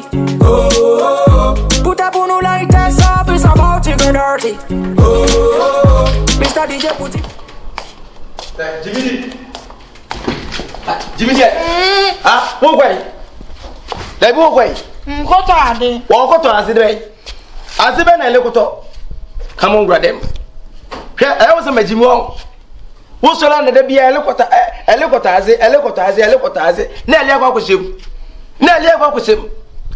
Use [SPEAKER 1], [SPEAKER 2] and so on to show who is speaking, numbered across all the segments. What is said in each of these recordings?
[SPEAKER 1] dirty. Oh, put up on like that up, it's about to get dirty. Oh, Mr. DJ put it.
[SPEAKER 2] Gyemiidi. Ah, wo kwai. Dai wo kwai.
[SPEAKER 3] Nkoto ade.
[SPEAKER 2] Wo koto aside. Asebe na elekoto. Come on, grab them. I was a majim wrong. Who shall under the beer elecota ase, nearly a walk with him. Nearly a walk with him.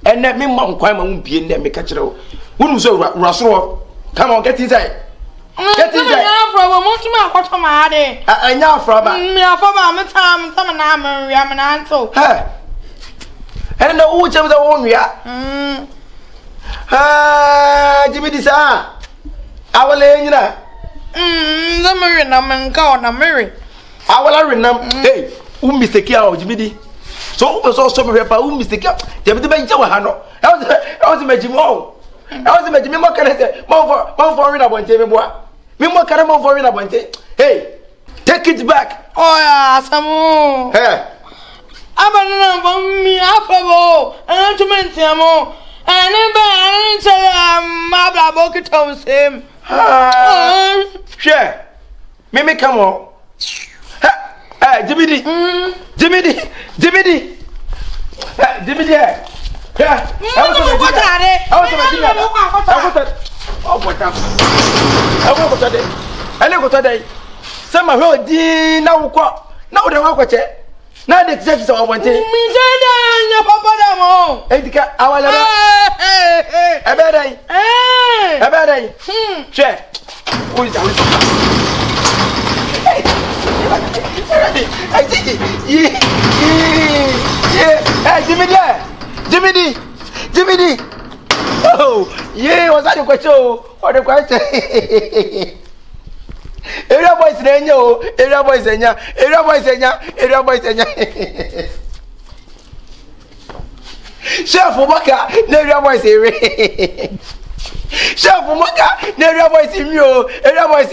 [SPEAKER 2] And let me mom quite won't be in there, make a chill. Wouldn't so Russell. Come on, get inside. Get inside. I know from me for time, some and I'm an answer. And the wood of the one we are. Gyemiidi, sir. I will lay in that.
[SPEAKER 3] The marine, I'm going, I'm married.
[SPEAKER 2] I will remember. Hey, mistake out, Gyemiidi. So, so many people mistake. Gyemiidi, my job, I was imagine more. I was imagine more. Can I say more for a one table? Me more can more for a one table. Hey, take it back.
[SPEAKER 3] Oh, yeah, some more.
[SPEAKER 2] Hey,
[SPEAKER 3] I'm a me up and to mention more. And then my bucket house him.
[SPEAKER 2] Share. Mimi, come on. Gyemiidi. Gyemiidi. Yeah. I was today. Some of her D now. Now the walk. Now the executives are wanting. Edika, our a bad day. Share. Who is that? Gyemiidi. Oh, yeah, was that your question? Or the question? Area boys, area boys, Chef Maka, area boys, Chef Maka, area boys, area boys,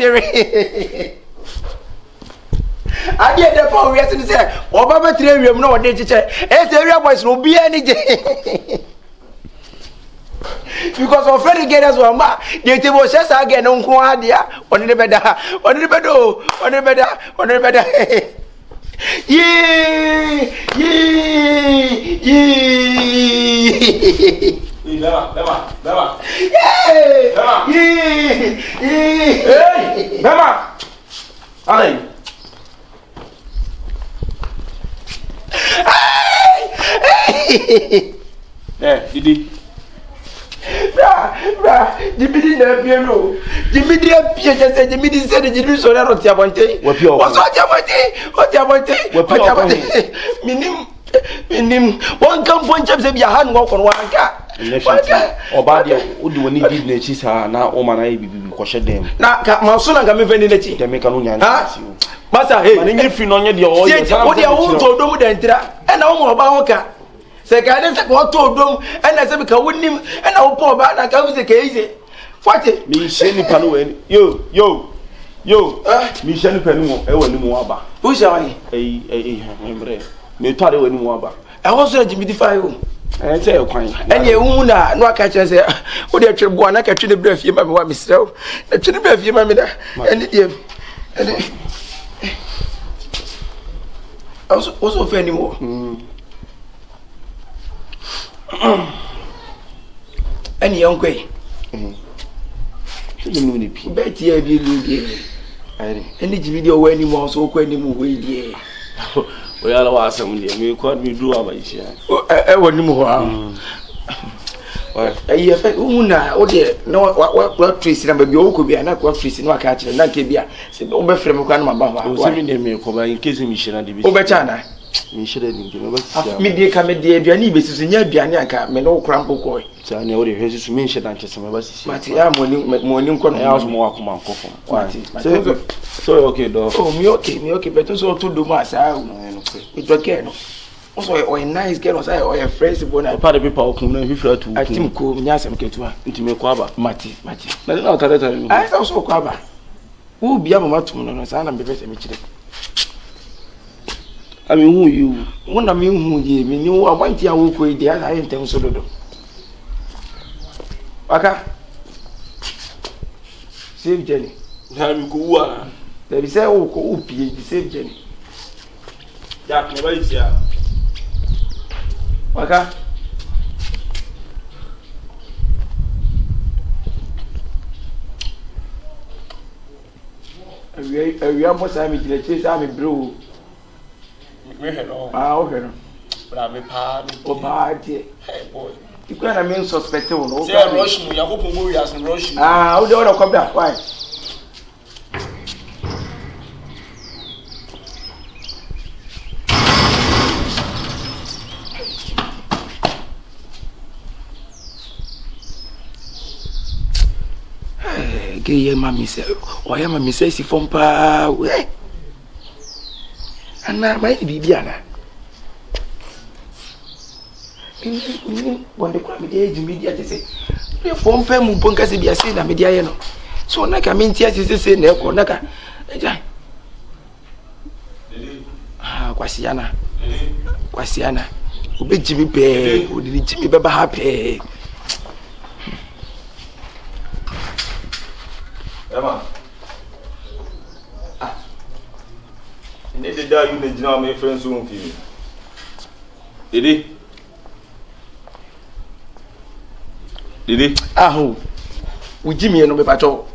[SPEAKER 2] I get the phone yesterday. Say, "Oh, Baba, 3 room, no, did you say? The area boys will be any day." Because of Freddy get us one ma, the table says again on Quadia, on the better. Yee. Dede. Bra, Gyemiidi na piano. Gyemiidi apia just say Gyemiidi said Gyemiidi so na roti abonte. What's Minim. One come point up say be hand work on one car.
[SPEAKER 4] Oba dia odi woni did na chi sa na o ma na bibi ko hye dem.
[SPEAKER 2] Na ma so na ga me veni na chi.
[SPEAKER 4] Dem ka no nya na si o.
[SPEAKER 2] Masa hey.
[SPEAKER 4] Ma ni fi no nye de o ye.
[SPEAKER 2] O dia wo to dom da ntira. E na wo oba ho ka. Se ka ne se ko to dom e na se be ka wonim e na wo po oba na ka se ka ize. Fati
[SPEAKER 4] Mi hye ni pa no we ni. Yo. Mi hye ni pa ni mo e wani mo aba.
[SPEAKER 2] Who shall I?
[SPEAKER 4] Embre. Me to ade wani mo aba.
[SPEAKER 2] E ho so Gyemiidi fa yo.
[SPEAKER 4] Say you kwan.
[SPEAKER 2] And ye una no aka che say wo de twe bo na ka twe ne bra fie ma me wa misrew. Na twe ne bra fie ma me da. And dem. Also for anymore. Any young way.
[SPEAKER 4] You know the people.
[SPEAKER 2] Bet ye be ludi. Any video or any more so quite any more way.
[SPEAKER 4] We all was some day. Me quite me do about it.
[SPEAKER 2] I want more. A year effect una, oh dear, no, what trees number you could be an aqua trees in what catcher, and that can be a over from Grandma Baba. Was having them in case of mission and the Obachana. Me should have been me dear come a dear Biani, Mrs. Bianca, me no crample coy. So I know the houses mentioned and just some of us. Matia morning house more come on. So okay, though. Oh, me okay, but also to do my sound. It's okay. Also, or a nice girl, or a phrase, but I part of people come in to I think cool, Yasam Ketua, into me Quaba, Mati. I also Quaba. Who be a matum on a son and be better. I mean, who you? One of me who gave me knew I want you to the other in terms of Waka. Save Jenny.
[SPEAKER 4] I'm cool.
[SPEAKER 2] There is a OP, save Jenny.
[SPEAKER 4] Jack, never is here.
[SPEAKER 2] Waka. We are most time in the chase. I'm in blue. Okay.
[SPEAKER 4] But I'm a
[SPEAKER 2] party. Hey, boy. You can't mean suspect. No,
[SPEAKER 4] say Russian. You hope we are some Russian.
[SPEAKER 2] How do you come back? Why? Gay mammy said, why am I Miss from Pa? And now my Bibiana. When the Gyemiidi they say, the form Pemu Bunkasi be a sin and Mediano. So Naka means yes, is the same Neko Naka. Quasiana. Quasiana. Who be Jimmy Pay, who did Jimmy Baba happy.
[SPEAKER 4] Emma. You need to die, you need to know my friends who feel me. Dede? Dede?
[SPEAKER 2] Who? We Jimmy and no patrol.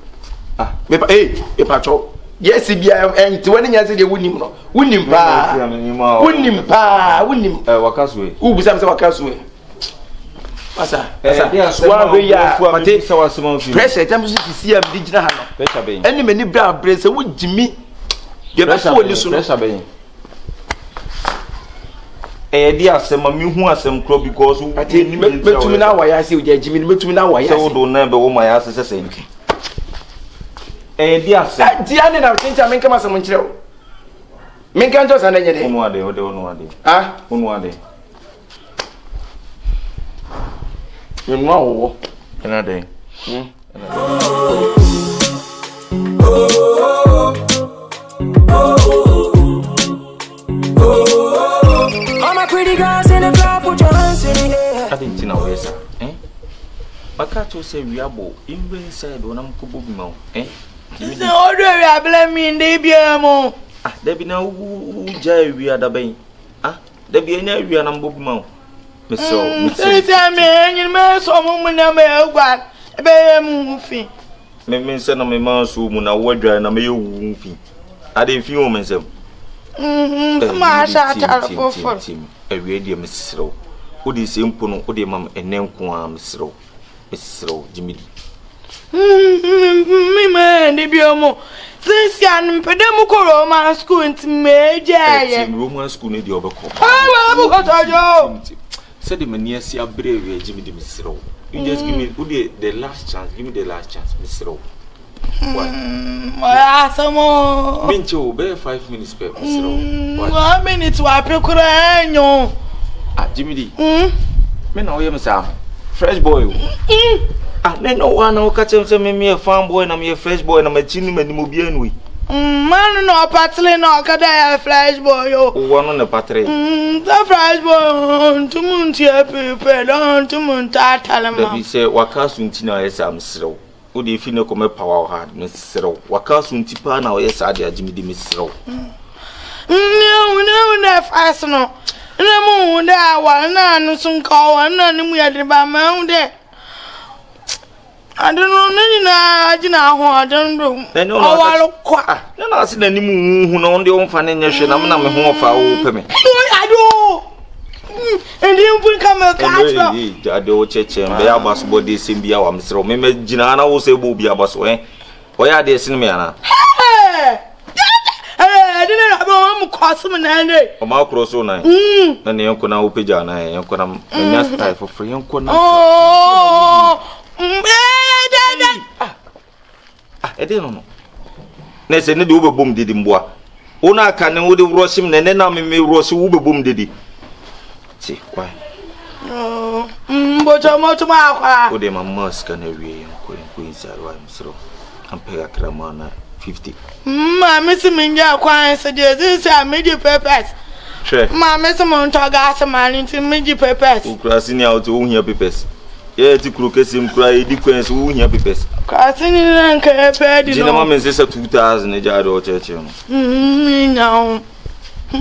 [SPEAKER 2] Patrol. Yes, if you are and years ago, wouldn't him. Wouldn't him,
[SPEAKER 4] Wakaswe.
[SPEAKER 2] Who was Wakaswe? Asa, pressure times to see a digital. Any many brown brace, would Jimmy get a phone?
[SPEAKER 4] Dear, some of you who are some club because I take me to now. I see Gyemiidi to now. I don't remember all my asses. Dear, Diana, I think I make a some chill. Make a just another day. One day. Ah, one day. You know, another day.
[SPEAKER 1] All my pretty girls in the club, put your hands in the air.
[SPEAKER 4] I didn't know where, sir. My cat will say we are both inside when I'm Kubu.
[SPEAKER 3] It's the order I blame me in the BMO.
[SPEAKER 4] Ah, there be no jay we are the bay. Ah, there be any area and I'm Bobmo. Miss
[SPEAKER 3] I'm a so woman, I'm a bear movie.
[SPEAKER 4] Me send on my mouse room when I would dry and I may woofy. I didn't feel myself.
[SPEAKER 3] My shot for
[SPEAKER 4] a radio Miss Slow. What is impono, what your mum and name Quam Slow. Miss Slow, Gyemiidi.
[SPEAKER 3] Me man, the Biomo. Since I'm Pedamuco Roman school into Major
[SPEAKER 4] Roman school in the overcome.
[SPEAKER 3] I
[SPEAKER 4] said the man, yes, you are brave, Gyemiidi Miss Slow. You just give me the last chance. Give me the last chance, Miss Slow.
[SPEAKER 3] What? Some more.
[SPEAKER 4] Mincho, bear 5 minutes per Miss Slow.
[SPEAKER 3] 1 minute to a peculiar.
[SPEAKER 4] Ah, Gyemiidi. Men, I am Sam. Fresh boy. Ah, no one will catch him. Me a farm boy, and I'm a fresh boy, and I'm a chinny man. We
[SPEAKER 3] man, no, Patley, no, Kada, flash boy.
[SPEAKER 4] One on the patry.
[SPEAKER 3] The flash boy, to Muntia, people, on to Munta, tell him.
[SPEAKER 4] We say, Wakasun Tina, yes, I'm slow. Would you feel no come power hard, Miss Slow? Wakasun Tipa now, yes, I did Gyemiidi Miss Slow.
[SPEAKER 3] No, fast no. No, that one, no, soon call, and none we had about my own day. I don't know, I don't know. Then I look quite.
[SPEAKER 4] Then I see any moon who know the own financial. I'm not a home of our payment.
[SPEAKER 3] I do. And you will come a catch.
[SPEAKER 4] I do church and bear bus body sim be our Mr. Remember, Ginana will say, Bobby Abbas way. Why are they seeing me?
[SPEAKER 3] I didn't have a custom and a
[SPEAKER 4] macro so nice. And the uncle now pijana and uncle and just for free uncle.
[SPEAKER 3] Oh,
[SPEAKER 4] I don't know. Next, any do boom did him boy. Ona can would rush him, and then I may rush Uber boom did he. See, why?
[SPEAKER 3] Oh, but I'm not to my
[SPEAKER 4] oh, they must can every Queen's I'm so. I'm pay a cramana 50.
[SPEAKER 3] My Mr. Minja Quine suggests I made you purpose.
[SPEAKER 4] Sure,
[SPEAKER 3] my Mr. Montagas a man into made you purpose.
[SPEAKER 4] Who crossing out to own your papers. Yeah, ti kuro kesim kura edi kwense wo hia pepes.
[SPEAKER 3] Kasi ni na nka epe di no.
[SPEAKER 4] Jina mama nse 2000 e jare o cheche no.
[SPEAKER 3] Now.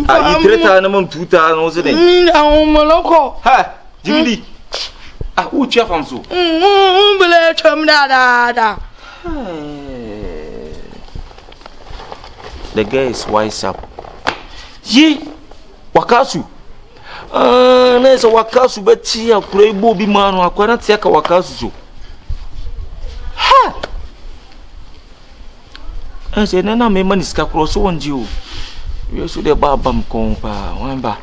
[SPEAKER 4] Ah, you treta na mom 2000 o se den.
[SPEAKER 3] Now moloko.
[SPEAKER 4] Ha, Gyemiidi. Ah, wo tia fam so.
[SPEAKER 3] Bele chom da.
[SPEAKER 4] The guy is wise up. Ye, wakasu. Nesa wakasu beti ya kure ibo bi manu akwana tiaka wakasu so. Ha! Nse nena me mani ska kuro so wanji o. Yesu de baba mkompa, wamba.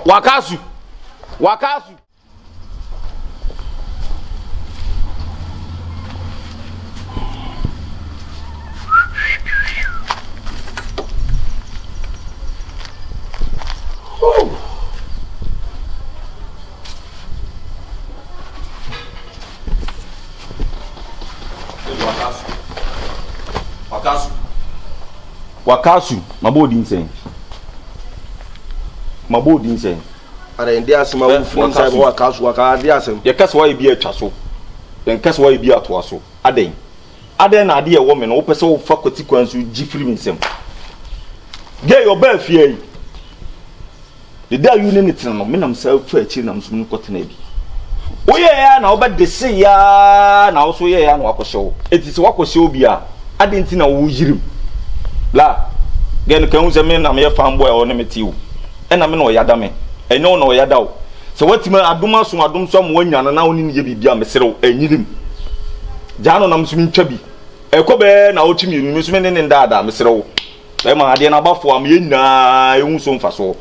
[SPEAKER 4] Wakasu. Wakasu. Wakasu, mabodi nsen. Mabodi nsen.
[SPEAKER 2] Are ndi asema wo fun sai wakasu waka ndi asem.
[SPEAKER 4] Ye kase wa ibi atwa so. Ye kase wa ibi atwa so. Aden. Aden na ade ye wo me no wo pese wo fa kwati kwansu gifiri nsem. Ge yo ba fie yi. The day you need it no me nam sa fa achi nam so no kotena bi. Wo ye ya na wo ba de se ya na wo so ye ya na wakoshe. Etisi wakoshe obi a aden ti na wo yirim. La gen kan uze me na me fanboy o ne metiwo e na me no yada me enyo no yada o so watima adum so mo anyana na oni ne bibia me serew enyirim jano na msumi ntwa bi ekobe na ochimi enu msumi ne ndada me serew e ma ade na bafo am ye nyina ehun so mfaso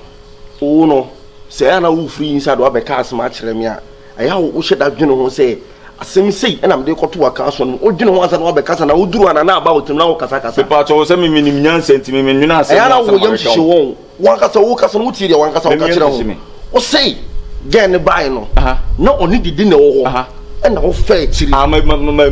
[SPEAKER 2] o no se ana wo free inside wa be ka asema kire me a aya wo hyeda dwene ho se asem sei na me de koto waka so no odwene ho asa na wa be kasa na oduru ana na aba otim na wo kasa
[SPEAKER 4] pepa cho se me minim nyansa ntimi me nwina asem
[SPEAKER 2] aya na wo yam hye won wankasa wo kasa no wuti de wankasa wo ka kire ho o sei gen bai no na oni didi na wo ho na wo fa akiri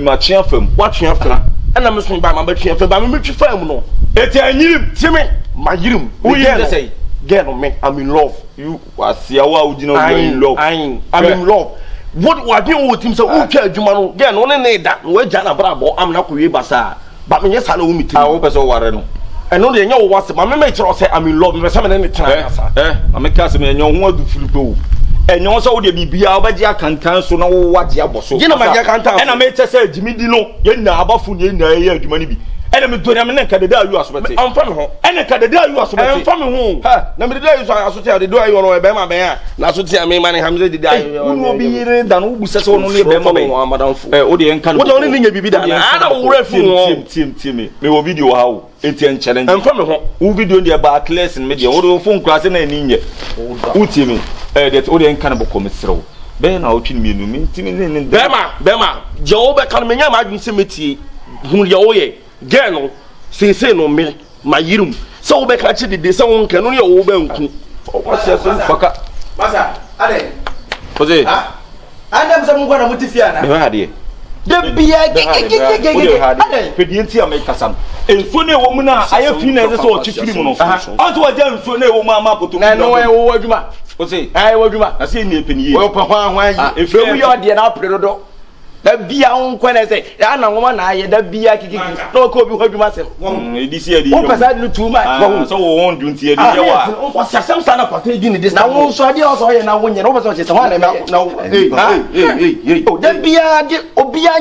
[SPEAKER 4] ma chia fam
[SPEAKER 2] wa twa fam na me so ba ma ba twa fam ba me twa fam no
[SPEAKER 4] eti anyirim
[SPEAKER 2] timi ma yirim
[SPEAKER 4] wo yi say
[SPEAKER 2] get on me I'm in love
[SPEAKER 4] you wasia wa ujina you in love
[SPEAKER 2] I'm in love what do you team so who tell adwuma no get no ne da we ja na brabo am na kowe basa ba me nyesa na wo mitim
[SPEAKER 4] wo peso ware no
[SPEAKER 2] eno de nya wo wase ma me kire say I'm in love me say me ne tena asa
[SPEAKER 4] ma ka se me nya ho adu filipo enyo so wo de bibia obaji akankan so na wo waje aboso
[SPEAKER 2] gina ma ja kantan
[SPEAKER 4] e na me che say Gyemiidi no ye na abafu ne na ye adwuma ni bi ena me dori me nka dede ayu asobete
[SPEAKER 2] amfa me ho
[SPEAKER 4] ena ka dede ayu asobete
[SPEAKER 2] amfa me ho na me dede ayu asote de do ayu no e be ma ben a na asote me ma ne hamze dede ayu
[SPEAKER 4] unu obi yire da no bu sese wono ne be ma ben o de enka
[SPEAKER 2] wo de oni nya bibi da na ana wo refu ho
[SPEAKER 4] tim me wo video ha o enti challenge
[SPEAKER 2] amfa me ho
[SPEAKER 4] wo video de ba class in media wo do phone class na ni nye wo tim det o de enka na boko mesrew be na o twini mienu mi tim ne
[SPEAKER 2] be ma je wo be kan me nya ma adwin se metie hu ye wo ye geno se no me ma yirum so wo be ka chi dede se won kanu ye wo be nku
[SPEAKER 4] o se so faka
[SPEAKER 2] masa ade
[SPEAKER 4] oze
[SPEAKER 2] andam se mun kwa na mutifia na
[SPEAKER 4] be ha de
[SPEAKER 2] bia
[SPEAKER 4] ade pedienti am kasam enso ne wo mu na aye fi na se o chi firi mu no anto wa ja enso ne wo ma ma poto
[SPEAKER 2] na no wo adwuma
[SPEAKER 4] oze
[SPEAKER 2] wo adwuma
[SPEAKER 4] na se ni epeni ye
[SPEAKER 2] wo pa hwan yi efi mu ye de na predodo da bia on kwene se ya na ngoma na aye da bia kiki no ko bi ho adwuma se
[SPEAKER 4] edisi edi
[SPEAKER 2] wo pesa de too much
[SPEAKER 4] so wo won dun ti edi ye wa
[SPEAKER 2] wo sasam sana pata di ni dis na wo so ade o so ye na wo nye no pesa o che se ho na da bia de obia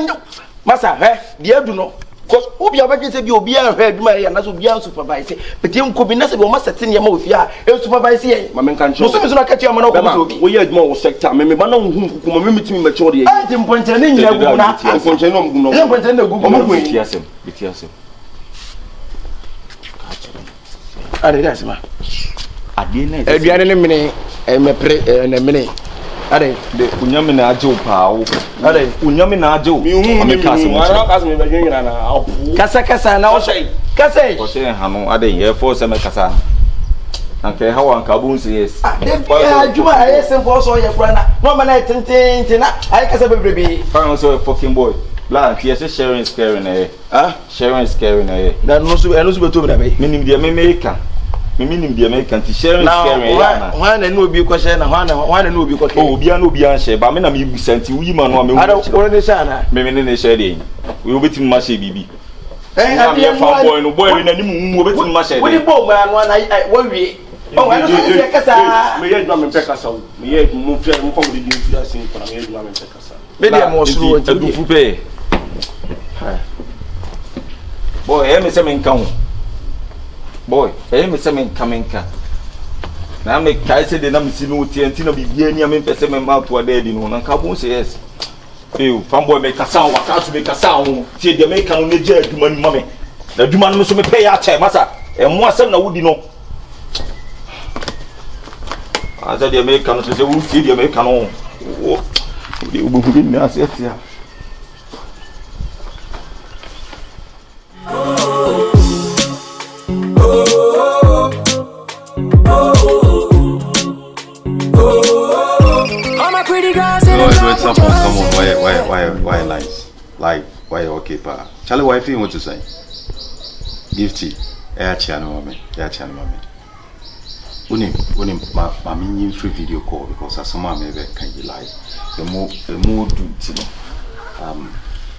[SPEAKER 2] masa de adu no cause obia ba se bi obia hwe adwuma ye na so obia supervise pete nko bi na se bi o ma setting ye ma ofia e supervise ye
[SPEAKER 4] ma men kan
[SPEAKER 2] so so na ka tia ma na ko so bi wo ye adwuma wo sector me ba na hu kuku ma me mitimi ma che wo de ye e mponche ne nyina gugu na mponche no gugu no mponche ne gugu mo
[SPEAKER 4] biti asem
[SPEAKER 2] ade da sema
[SPEAKER 4] ade na
[SPEAKER 2] aduane ne mene me pre ne mene ade
[SPEAKER 4] de unyame na aje opaawo
[SPEAKER 2] ade
[SPEAKER 4] unyame na aje o me kase mo
[SPEAKER 2] ara kase me be nyina na apu kasa na o sei kase
[SPEAKER 4] o sei hanu ade ye fo se me kasa anke hawa anka bu nsi yes
[SPEAKER 2] de adwuma aye simple so ye kura na no ma na tenten na aye kasa bebrebe
[SPEAKER 4] fine so fucking boy la ki yes sharing scaring sharing scaring
[SPEAKER 2] da no so beto be da be
[SPEAKER 4] minim de me Meaning the American sharing scary.
[SPEAKER 2] One and no be question, one and no be question.
[SPEAKER 4] Oh, be an share, but I mean, sent you, women, I don't want to say, maybe sharing. We will be in Mashy BB. I'm here for boy, and you move it in Mashy. What do you want, man? I worry. Oh, I don't know. We had drum and pecker sound. We had moved from the influence in drum and pecker sound. Maybe I'm more slow to do for pay. Boy, I am a seven count. Boy, I am a seven coming car. Now make Kaiser the number no TNT be near me, person mouth to a dead in one and Cabo says. You, fanboy make a sound, what else make a sound? See the American on the jet, money. The Duman must pay our chair, massa, and more son, I would know. I said the Americans say, who feed the American on? You will be in there, yeah.
[SPEAKER 5] Come on, why lines? Like, why okay, pa? Charlie, why feel what you say? Gifty, air channel, mommy. Unim, my mini free video call because as someone maybe can you like the more do you know?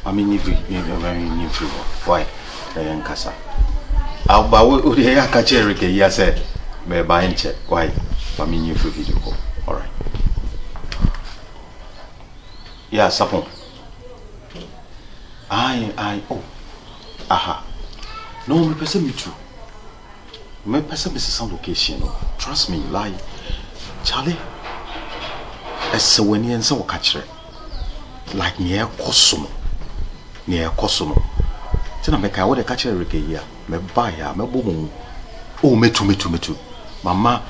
[SPEAKER 5] I mean, if you free, why? And Casa. I'll bow the air catch Eric, yes, said, may buy and check. Why? My mini free video call. All right. Yeah, sapon. Oh. Aha. No, me person me too. Me person is some location. Trust me, like Charlie. As when you answer catch like near Kosomo. Tina me kai what catch Eric here. Me buy ya, me boom. Oh, me too. Mama,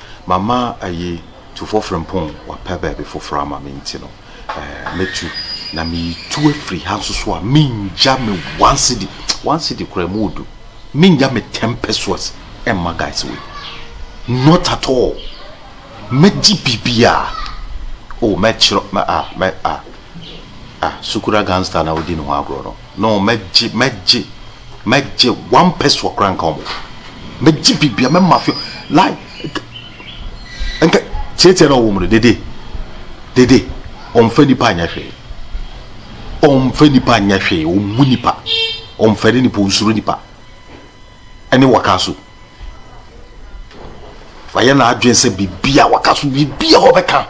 [SPEAKER 5] aye to for from pon wa pebe before frama me ntino. Metu na me two free house so minja me 1 cedi kremudu minja me 10 pesos and my guys way not at all meji bibia oh metro sukura gangster na odi no agro no meji 1 peso kranka omo meji bibia me mafio like enka tete na wo mu dede omfeni pa nyahwe omunipa omfeni ni ponsuru nipa ene wakaso faya na adwense bibia wakaso bibia obeka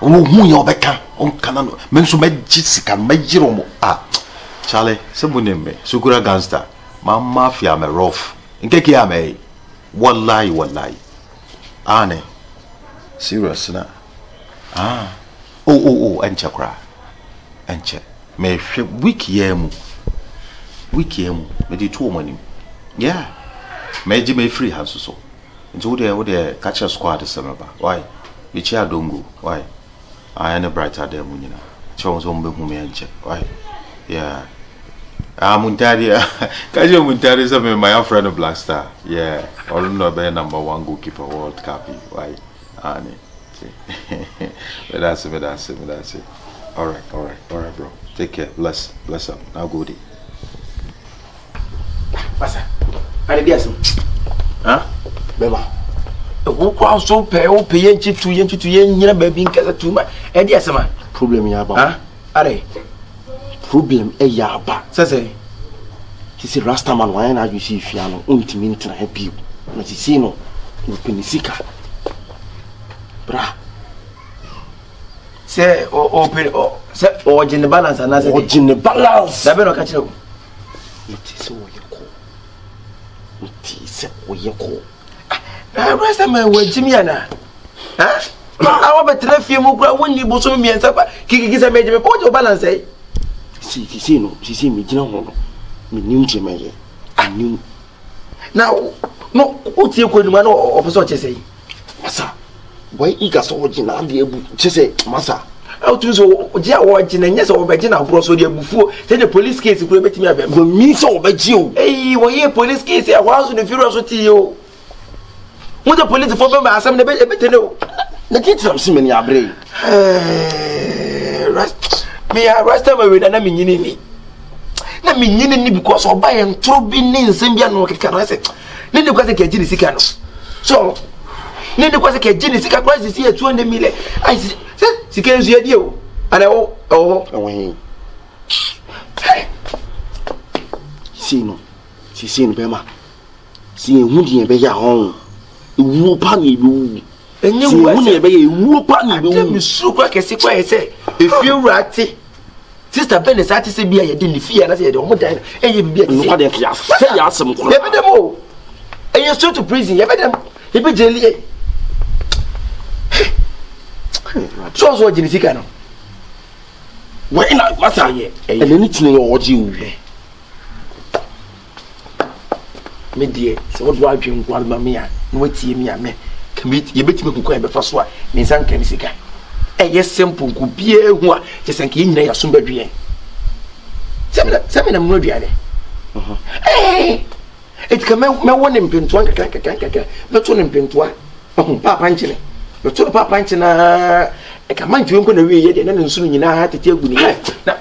[SPEAKER 5] ohu ya obeka onkana no menso maggi sika magiro mo chale sebunembe sukura gangster mama fia me rough nkeke ya me wallahi ane serious na Oh, enche kra. Enche. Me wiki yemu. Me di two money. Yeah. Me free house so. Nti wo de catch a squad semeba. Why? Bi chia dongo. Why? I am brighter than munina. Chon so mbe hu me enche. Why? Yeah. Muntari. Kaje Muntari say my friend of Black Star. Yeah. All no be number 1 goalkeeper World Cup. Why? Ani. But that's it. All right, bro. Take care. Bless up. Now go there.
[SPEAKER 2] Pasa. I dey some. Huh? Bema. Who kwa so pay o pay yenchi tu nyina ba bi nkasa tu ma. E dey some.
[SPEAKER 5] Problem ya ba.
[SPEAKER 2] Huh? Are.
[SPEAKER 5] Problem e ya ba.
[SPEAKER 2] Say.
[SPEAKER 5] Tisi Rastaman why na you see fia no untimi ntina happy. Na tisi no upenisika. Bra.
[SPEAKER 2] Say say origin balance and as
[SPEAKER 5] origin balance.
[SPEAKER 2] Da be no catch you.
[SPEAKER 5] It is oyeko.
[SPEAKER 2] Rest man we Gyemiidi. Huh? I want better feel mu kura woni boso mi ensa pa kiki say meje me ko jo balance eh.
[SPEAKER 5] See me gina ho no. Me nim Gyemiidi. Anim.
[SPEAKER 2] Now no o tie ko numa no opeso che say.
[SPEAKER 5] Masa. Why iga so ogina ade ebu che say masa.
[SPEAKER 2] How to so dia wo ogina nya so obegina abro so de ebufuo say the police case kura betimi abem.
[SPEAKER 5] Go mi so obeji o.
[SPEAKER 2] Eh wo ye police case e wa so the furious so ti o. Mo the police for be asem na be tene o.
[SPEAKER 5] Na kitram si me ni abre.
[SPEAKER 2] Me arrest me we na me nyini ni. Na me nyini ni because oba ye ntro bi ni nsem bia no keka no say. Ne de kwase ke giri sika no. So, Nene was a Gyemiidi sika price is here 200 million. I see can see a deal. And oh.
[SPEAKER 6] See no. She seen Bema. See Woody and Beya home. Whoop you. And you wouldn't be whoop on you. So quick as I say. If you're right, Sister Ben is at to be a didn't fear, and I said, oh, and you be a class. Some more. And you're still to prison. You better be jelly. So, what Gyemiidi can. Why not? What's I and anything or what you me dear, so what do I drink one mamma? Wait, me, I may commit you bet me quite before swat, means I'm can see. A yes, simple could be a one, just a king, they are soon be. Some of them will be at it. It can make my one in pin to one, not one in pin to one. Oh, Papa Anthony. The two Papa Anthony, I can mind you going to read it and soon you know how to tell me. Now,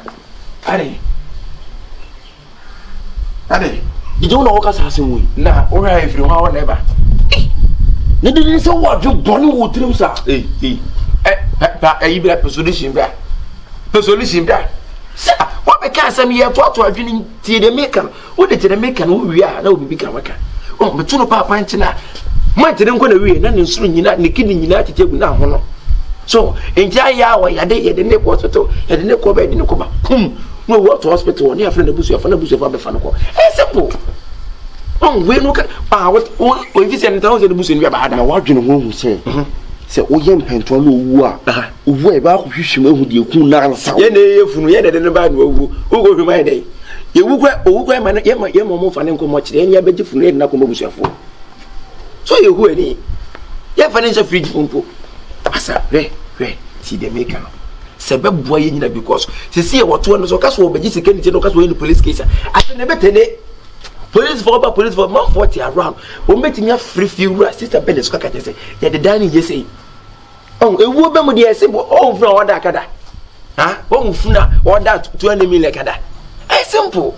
[SPEAKER 6] Ade. You don't know what has him. Now, or if you are never. You didn't say what you born with dreams are. You be a position there. Position there. Sir, what I can't say me a thought to a drinking tea the maker. What did the maker who we are? No, we become worker. Oh, but two Papa Antina. My didn't go away and then soon you're not the kid in United table now. So, in Jaya, I did the neighbor hospital, and the neighbor bed in the coma. No, what to hospital, and you have friend the bush of the bush of the Fanaco. It's simple. Oh, we look at what if you send the bush in your bad. Now, what you know, say, say, oh, young Penton, who are where about you with your cool nans. Yea, from yet and about who go to my day. You will go, my young mom, and come much, and you bet you for letting up on for. So you who any? You financial free uncle. Asa, see the maker. Sebe boy in because see what one so cast will be just again in the police case. I can never tell it. Police for 40 around. We met in your free few sister Ben is cocked. Say, yeah, the dining you say. Oh, a woman with the symbol all from that cada. Huh? Oh, Funa, or that 20 million cada. It's simple.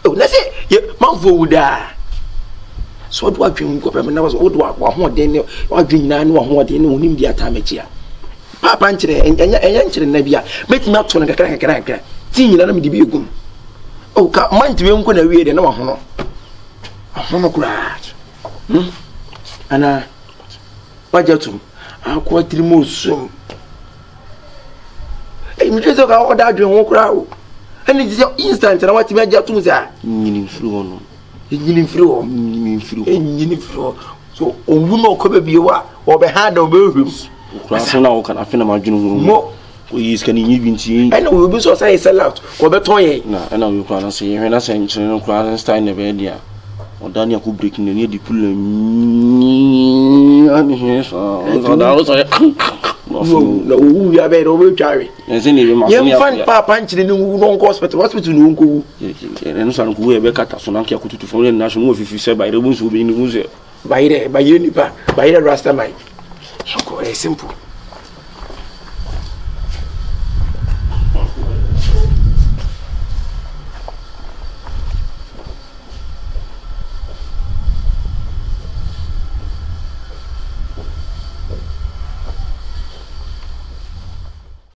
[SPEAKER 6] Oh, let's say, yeah, Mount would die. So what do I dream? Government was old one day, or dream 9 1 day, no him be a time here. Papa Anthony and Nebia, make him up to a crack. Teen, let me be a goon. Oh, can't mind to be going to read and no one. A homograph. And I, Bajatum, I'll quite remove soon. And just about that dream crowd. And it's your instant, and I want to make Jatum that. Meaning through. So, oh, no, could be or behind the rooms. Now, can I feel my general more? We is can even see. I know we will say sell out or the toy. No, I know you can't say when I say Stein of India or Daniel could break in the near the pool. No, we are better over Jerry. As any you find Papa Anthony no hospital, hospital, no go. And some who ever cut us on Uncle to foreign national if you said by the ones who be in the museum. By the Unipa, by the Rasta Mike. So simple.